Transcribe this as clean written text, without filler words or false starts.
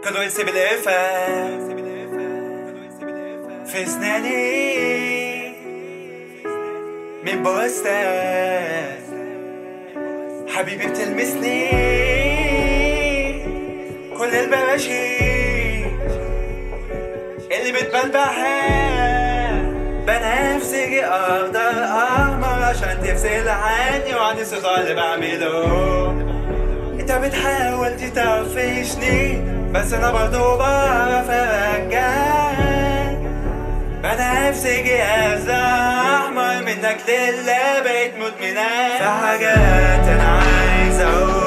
كله يسيب القفا في سناني من بوستات حبيبي بتلمسني كل البراشي اللي بتبلبعها بنفسجي اقدر احمر عشان تفصل عني وعن الصغار اللي بعمله. انت بتحاول تطفشني بس انا برضو بعرف ارجعك. بنفسجي احمر منك لله بقيت مدمنة في حاجات انا عايز اقول